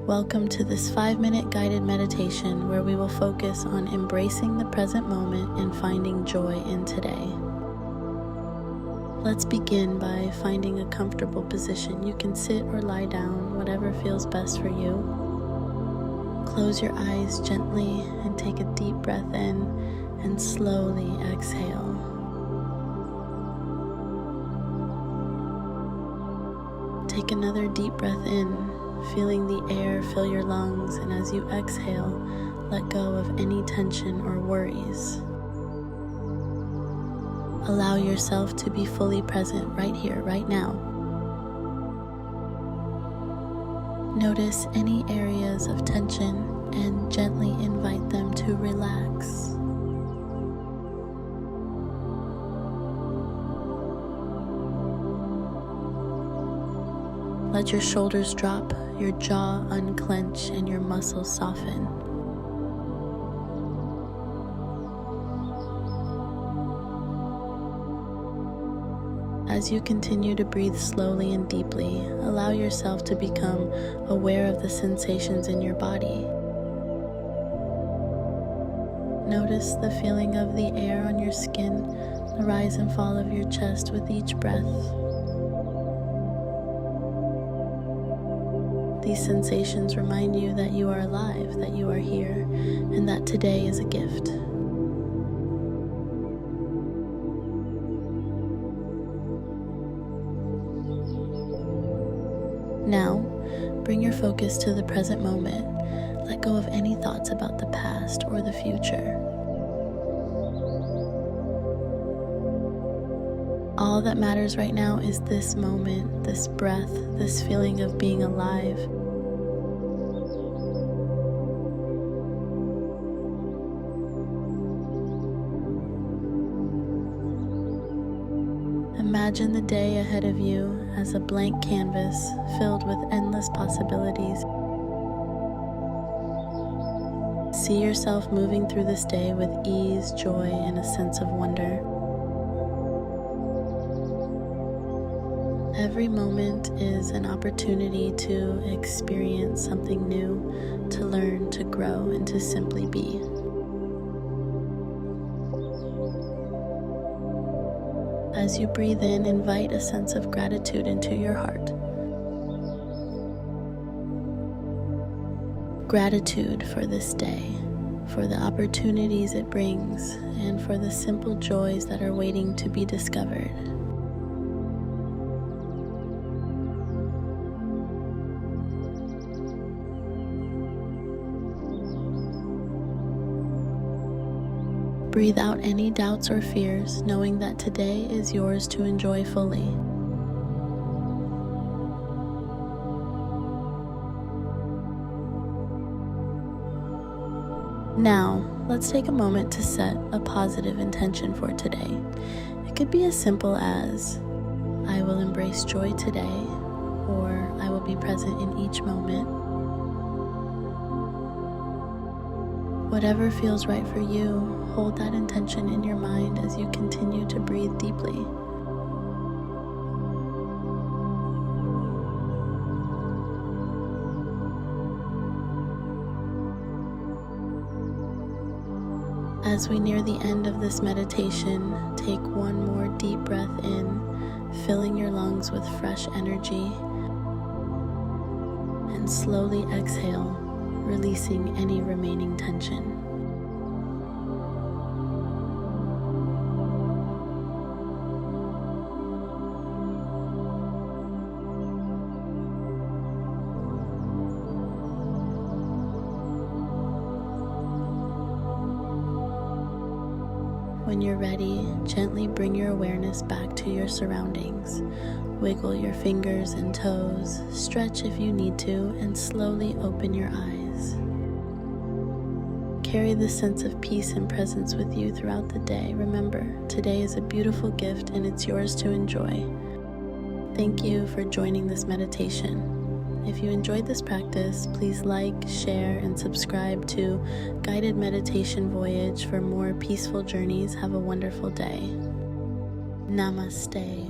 Welcome to this 5-minute guided meditation where we will focus on embracing the present moment and finding joy in today. Let's begin by finding a comfortable position. You can sit or lie down, whatever feels best for you. Close your eyes gently and take a deep breath in and slowly exhale. Take another deep breath in, feeling the air fill your lungs, and as you exhale, let go of any tension or worries. Allow yourself to be fully present right here, right now. Notice any areas of tension and gently invite them to relax. Let your shoulders drop, your jaw unclench, and your muscles soften. As you continue to breathe slowly and deeply, allow yourself to become aware of the sensations in your body. Notice the feeling of the air on your skin, the rise and fall of your chest with each breath. These sensations remind you that you are alive, that you are here, and that today is a gift. Now, bring your focus to the present moment. Let go of any thoughts about the past or the future. All that matters right now is this moment, this breath, this feeling of being alive. Imagine the day ahead of you as a blank canvas filled with endless possibilities. See yourself moving through this day with ease, joy, and a sense of wonder. Every moment is an opportunity to experience something new, to learn, to grow, and to simply be. As you breathe in, invite a sense of gratitude into your heart. Gratitude for this day, for the opportunities it brings, and for the simple joys that are waiting to be discovered. Breathe out any doubts or fears, knowing that today is yours to enjoy fully. Now, let's take a moment to set a positive intention for today. It could be as simple as, I will embrace joy today, or I will be present in each moment. Whatever feels right for you, hold that intention in your mind as you continue to breathe deeply. As we near the end of this meditation, take one more deep breath in, filling your lungs with fresh energy, and slowly exhale, releasing any remaining tension. When you're ready, gently bring your awareness back to your surroundings. Wiggle your fingers and toes, stretch if you need to, and slowly open your eyes. Carry this sense of peace and presence with you throughout the day. Remember, today is a beautiful gift and it's yours to enjoy. Thank you for joining this meditation. If you enjoyed this practice, please like, share, and subscribe to Guided Meditation Voyage for more peaceful journeys. Have a wonderful day. Namaste.